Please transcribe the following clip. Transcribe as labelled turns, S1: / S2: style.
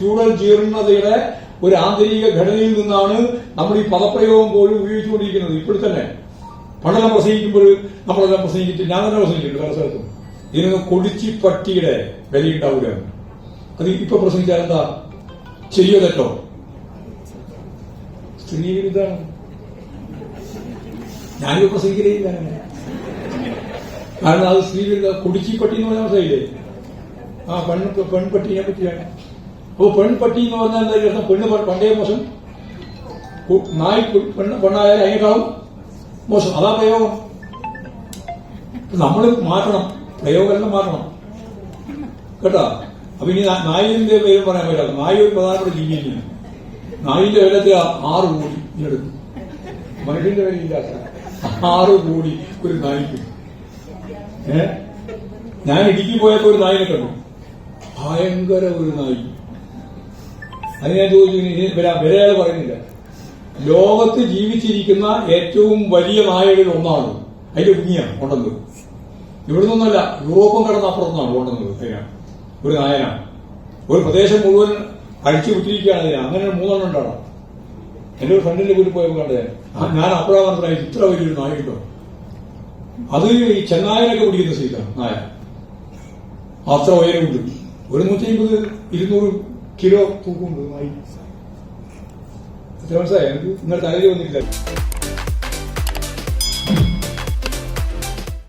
S1: Feudal ജീർണതയുടെ ഒരു ആന്തരിക ഘടനയിൽ നിന്നാണ് നമ്മൾ ഈ പദപ്രയോഗം പോലും ഉപയോഗിച്ചുകൊണ്ടിരിക്കുന്നത്. ഇപ്പോൾ തന്നെ പണ്ടെല്ലാം പ്രസംഗിക്കുമ്പോൾ നമ്മളെല്ലാം പ്രസംഗിച്ചിട്ട് ഞാൻ തന്നെ പ്രസംഗിച്ചിട്ടുണ്ട് പല സ്ഥലത്തും. ഇതിനൊന്ന് കൊടിച്ചിപ്പട്ടിയുടെ വിലയുണ്ടാവില്ല. അത് ഇപ്പൊ പ്രസംഗിച്ചാൽ എന്താ, ശരിയോ തെറ്റോ? സ്ത്രീ വിരുദ്ധാണ്. ഞാനിപ്പോ പ്രസംഗിക്കില്ല, കാരണം അത് സ്ത്രീ വിരുദ്ധ. കൊടിച്ചിപ്പട്ടി എന്ന് പറഞ്ഞാൽ മനസ്സിലായില്ലേ? ആ പെൺപട്ടിയെ പറ്റിയാണ്. അപ്പൊ പെൺപട്ടി എന്ന് പറഞ്ഞാൽ എന്താ? പെണ്ണ് പണ്ടേ മോശം, നായ് പെണ്ണായാലും അതിനേക്കാളും മോശം. അതാ പ്രയോഗം. നമ്മൾ മാറ്റണം, പ്രയോഗമെല്ലാം മാറ്റണം കേട്ടോ. അപ്പൊ ഇനി നായിന്റെ പേരും പറയാൻ പറ്റാത്ത. നായ ഒരു പ്രധാനപ്പെട്ട ജീവിയാണ്. നായിന്റെ വിലത്തിൽ 6 കോടി ഇങ്ങെടുക്കും. മനുഷ്യന്റെ വിലയില്ലാത്ത 6 കോടി ഒരു നായിക്ക്. ഞാൻ ഇടുക്കി പോയപ്പോ ഒരു നായിനെ കണ്ടു, ഭയങ്കര ഒരു നായി. അത് ഞാൻ ചോദിച്ചു, വിലയാൾ പറയുന്നില്ല. ലോകത്ത് ജീവിച്ചിരിക്കുന്ന ഏറ്റവും വലിയ നായകളിൽ ഒന്നാണ്. അതിന്റെ കുഞ്ഞിയാണ് കൊണ്ടുവന്നത്. ഇവിടെ നിന്നല്ല, യൂറോപ്പും കടന്ന് അപ്പുറത്തുനിന്നാണ് കൊണ്ടുവന്നത്. അതിനാണ് ഒരു നായനാണ്. ഒരു പ്രദേശം മുഴുവൻ അഴിച്ചു വിട്ടിരിക്കുകയാണ് അതിനാ. അങ്ങനെ 3 എണ്ണം ഉണ്ടാണ്. എന്റെ ഒരു ഫ്രണ്ടിന്റെ വീട്ടിൽ പോയപ്പോൾ കണ്ടത് ഞാൻ. അപ്പോഴാണ് മനസ്സിലായി ഇത്ര വലിയൊരു നായ കിട്ടും. അത് ഈ ചെന്നായനൊക്കെ പിടിക്കുന്ന സീറ്റാണ് നായ. അത്ര ഉയരമുണ്ട്. ഒരു 150-200 കിലോ തൂക്കമുണ്ട് നായി. മനസ്സിലായി? നിങ്ങൾ തലയിൽ വന്നിട്ടില്ല.